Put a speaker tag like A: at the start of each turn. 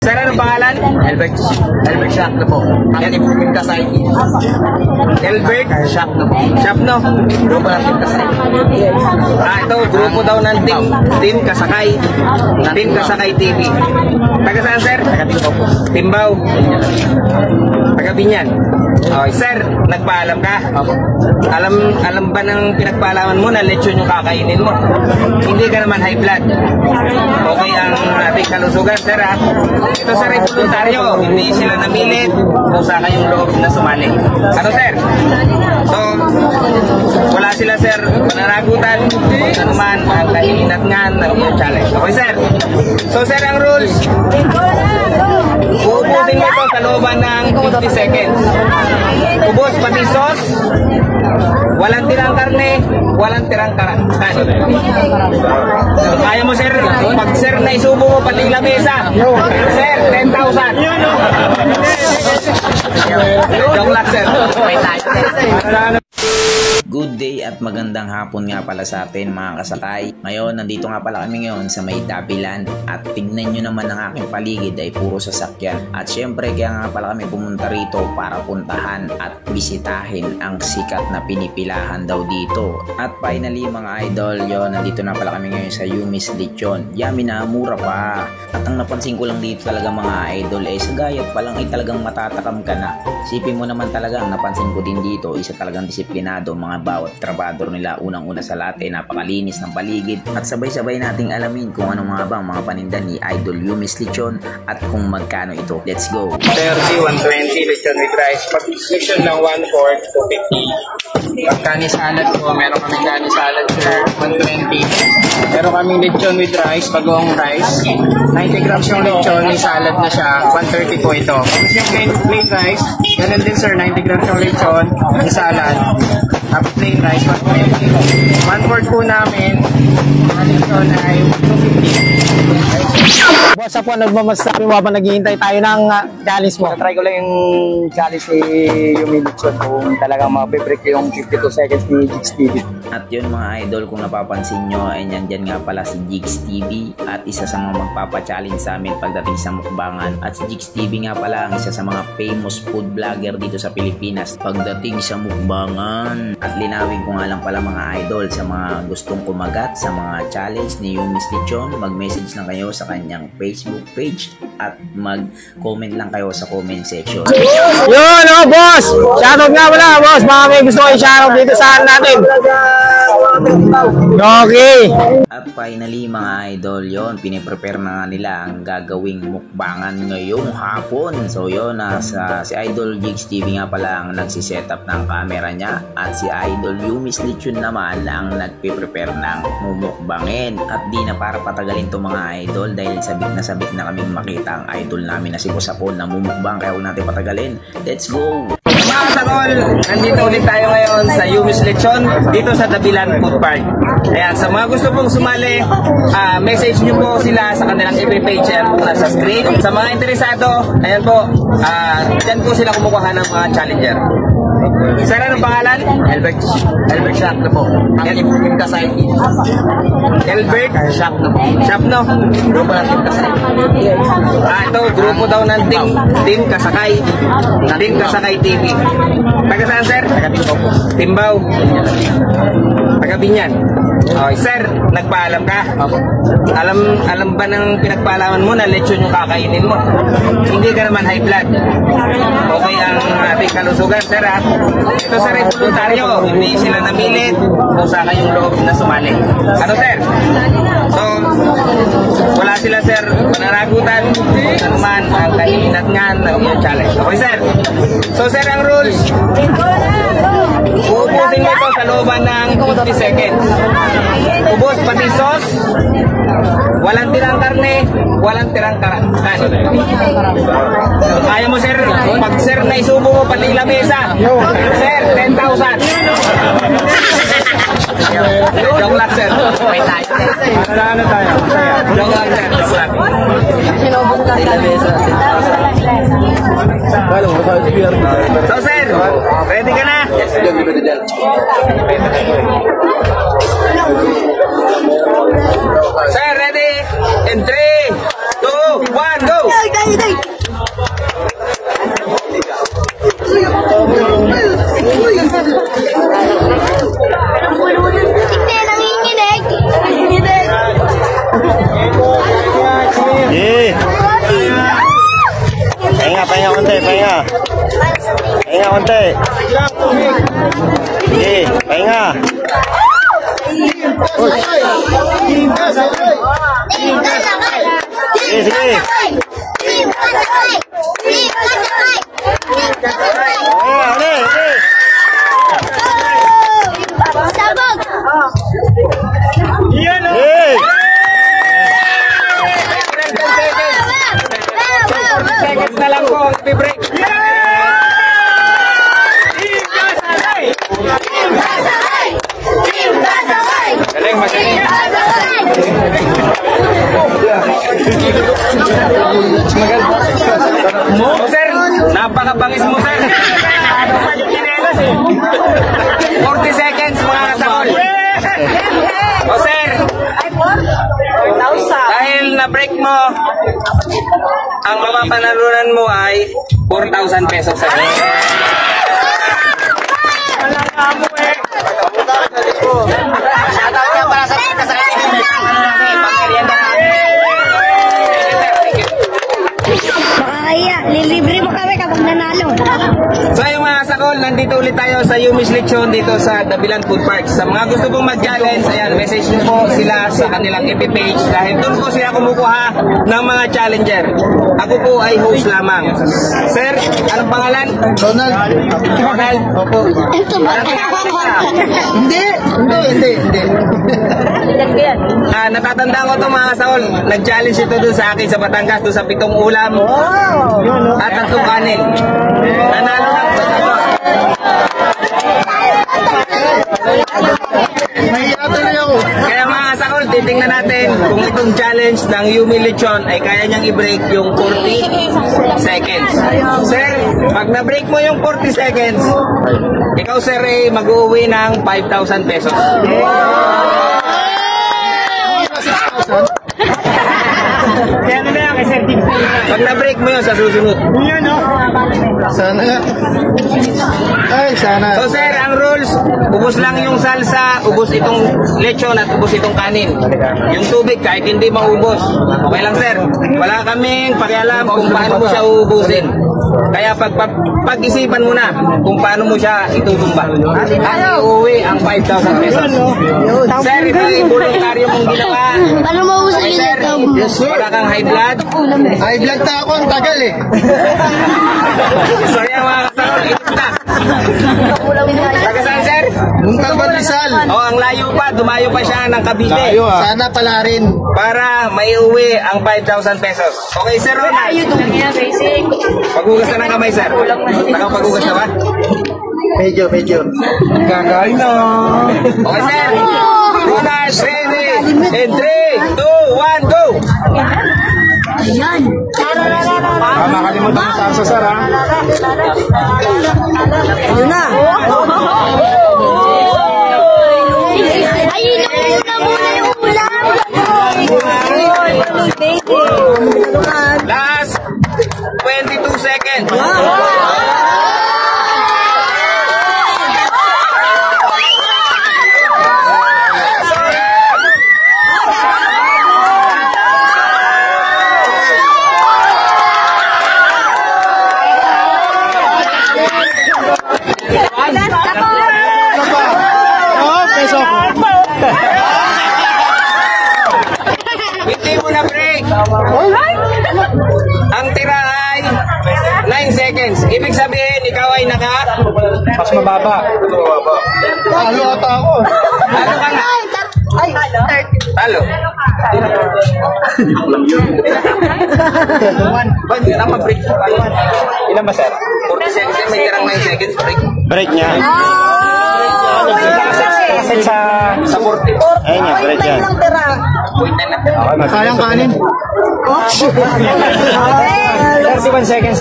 A: Sir, anong pangalan?
B: Elbert Shop na po. Yan, Team Kasay.
A: Elbert
B: Shop na po.
A: Shop, no?
B: Grupo ng Team Kasay.
A: Ito, grupo daw ng Team Kasakay. Team Kasakay TV. Taga saan, sir?
B: Taga Timbaw po.
A: Timbaw. Taga Binyan. Okay, sir, nagpaalam ka?
B: Opo.
A: Alam ba ng pinagpaalaman mo na lechon yung kakainin mo? Hindi ka naman high blood. Okay ang ating kalusugan, sir, ha? Ito, sir, ay voluntaryo. Hindi sila namilit. Kusa kayong loob na sumali. Ano, sir? So, wala sila, sir, pananagutan. Kung ano man, ang kahinatngan ng iyong challenge. Okay, sir? So, sir, ang rules, uubusin mo ito sa looban ng 50 seconds. Ubos pati sauce, walang tirang karne, walang tirang karan. Kaya mo, sir, pag sir na isubo mo pati lamesa, sir, 10,000. Joke lang, sir.
C: Good day at magandang hapon nga pala sa atin mga kasakay. Ngayon, nandito nga pala kami ngayon sa may Dapilan at tignan nyo naman ang aking paligid ay puro sasakyan. At syempre kaya nga pala kami pumunta rito para puntahan at bisitahin ang sikat na pinipilahan daw dito. At finally mga idol, yon, nandito na pala kami ngayon sa Yumi's Lechon. Yummy na, mura pa. At ang napansin ko lang dito talaga mga idol ay sa gayat pa lang ay talagang matatakam ka na. Sipin mo naman talaga, ang napansin ko din dito, isa talagang disiplinado mga bawat trabador nila. Unang-una sa lahat ay napakalinis ng paligid at sabay-sabay nating alamin kung ano mga bang mga paninda ni Idol Yumi's Lechon at kung magkano ito. Let's go!
A: 30, 120 lechon with rice. Pag lechon lang 1/4, 250. Pag kani salad po, meron kami kani salad sir, 120. Meron kami lechon with rice, bagong rice. 90 grams yung lechon, may salad na siya, 130 po ito. Tapos yung plain rice, ganun din sir, 90 grams yung lechon, may salad. Tapos plain rice, 120. 1/4 po namin, ang lechon ay 250.
D: Boss, ako nagmamasabi mo habang naghihintay tayo ng challenge mo.
B: Try ko lang yung challenge ni Yumi's Lechon kung talagang mabibreak yung 52 seconds ni Jigs TV.
C: At yun mga idol, kung napapansin nyo ay nandyan nga pala si Jigs TV at isa sa mga magpapa-challenge sa amin pagdating sa mukbangan. At si Jigs TV nga pala ang isa sa mga famous food vlogger dito sa Pilipinas pagdating sa mukbangan. At linawin ko nga lang pala mga idol, sa mga gustong kumagat sa mga challenge ni Yumi's Lechon, mag-message lang kayo sa kanyang Facebook page at mag-comment lang kayo sa comment section.
D: Yun, oh, boss! Shoutout nga pala, boss! Mga may gusto ko i-shoutout dito sa natin. Okay!
C: At finally mga idol, yon, piniprepare na nga nila ang gagawing mukbangan ngayong hapon. So yun, si Idol Jigs TV nga pala ang nagsisetup ng camera niya at si Idol Yumi's Lechon naman ang nagpiprepare ng mumukbangin. At di na para patagalin to mga idol dahil sabik na kaming makita ang idol namin na si Boss Apol na mumukbang, kaya huwag natin patagalin. Let's go!
A: Mga kasakol, nandito ulit tayo ngayon sa Yumi's Lechon dito sa Dapilan Food Park. Ayan, sa mga gusto pong sumali, message nyo po sila sa kanilang FB page, ayan po nasa screen. Sa mga interesado, ayan po, dyan po sila kumukuha ng mga challenger. Sir, anong pangalan?
B: Elbert Shop na po. Yan, Team Kasay.
A: Elbert
B: Shop na po.
A: Shop, no?
B: Grupo ng Team Kasay.
A: Ito, grupo daw ng Team Kasakay. Team Kasakay TV. Taga saan, sir?
B: Taga Timbaw po.
A: Timbaw. Taga Binyan. Okay, sir, nagpaalam ka?
B: Opo.
A: Alam ba ng pinagpaalaman mo na lechon yung kakainin mo? Hindi ka naman high blood. Okay ang ating kalusugan, sir, ha? Ito, sir, ay voluntaryo. Hindi sila namilit. Kusa kayong loob na sumali. Ano, sir? So, wala sila, sir, pananagutan. Kung ano man, ang kahinatngan ng iyong challenge. Okay, sir? So, sir, ang rules, uubusin mo ito sa looban ng 50 seconds. Ubos pati sauce, walang tirang karne, walang tirang karan. Kaya mo, sir, pag sir na isubo mo pati lamesa, sir, 10,000. Joke lang, sir. May tayo.
D: Ano tayo?
A: Joke lang, sir. Joke lang. So, sir, ready ka na?
B: Yes,
A: Sir, ready? In 3, 2, 1, go!
E: Hindi, nanginginig.
D: Yeah. Pahinga konti, pahinga. Pahinga konti. Yeah, pahinga. Sige, sige.
E: Sabog!
D: Yeah.
A: 40 seconds na lang po ang i-break. Galing, magaling. O sir, napakabangis mo sir. 40 seconds mga kasakol. O sir, dahil na-break mo, ang mapapanalunan mo ay 4,000 pesos sir. Shoutout ka para sa kasakit natin. Pagkarienda natin.
E: Makakaya, lilibre mo kami kapag nanalo.
A: So yung mga sakol, nandito ulit tayo sa Yumi's Lechon dito sa Dabilan Food Park. Sa mga gusto pong mag-challenge, ayan, message nyo po sila sa kanilang FB page dahil doon po sila kumukuha ng mga challenger. Ako po ay host lamang. Sir, anong pangalan? Ronald. Ronald? Opo.
E: Ito ba?
A: Hindi. Natatandaan ko ito mga sakol. Nag-challenge ito doon sa akin sa Batangas, doon sa 7 ulam at 3 kanin. Nanalo lang po ito. Kaya mga sakol, titingnan natin kung itong challenge ng Yumi's Lechon ay kaya niyang i-break yung 40 seconds. Sir, pag na-break mo yung 40 seconds, ikaw sir ay mag-uwi ng 5,000 pesos. Kaya ano na yan, kasi pag na-break mo yun sa susunod. Yan, no? Sana nga. Ay, sana. So, sir, ang rules, ubos lang yung salsa, ubos itong lechon at ubos itong kanin. Yung tubig, kahit hindi maubos. Okay lang, sir. Wala kaming pakialam kung paano mo siya ubusin. Kaya pag-isipan mo na kung paano mo siya itutumba. At iuwi ang 5,000 pesos. Sir, ito ay voluntaryo mong ginawa.
E: Paano maubusan
A: Okay,
E: yun
A: sir.
E: ito?
A: Wala kang high blood.
B: High blood na ako, ang tagal eh.
A: So yan mga kasakol, inom na. Taga saan, sir?
B: Muntalban Rizal.
A: Ang layo pa, dumayo pa siya ng Cavite.
B: Sana pala rin.
A: Para maiuwi ang 5,000 pesos. Okay, sir Ronald. Paghugas na ng kamay, sir. Nakapaghugas na ba?
B: Medyo.
A: Kakain na. Okay, sir. Ronald, ready. In 3, 2, 1, go!
E: Ayan.
A: Makalimutan mo salsa, sir, ha?
E: Ayun na. Ay, muna yung ulam.
A: Last 22 seconds. Hindi mo na break. Ang tira ay 9 seconds. Ibig sabihin, ikaw ay mas mababa.
B: Talo ata ako.
A: Ano ka nga? Talo. Ba't hindi na ma-break? Ilan ba, sir? 40 seconds. May tirang 9 seconds.
D: Break niya.
A: Kasi sa 40.
D: Ayun nga, break yan.
A: Point na lang.
B: Sayang kanin.
A: 31 seconds.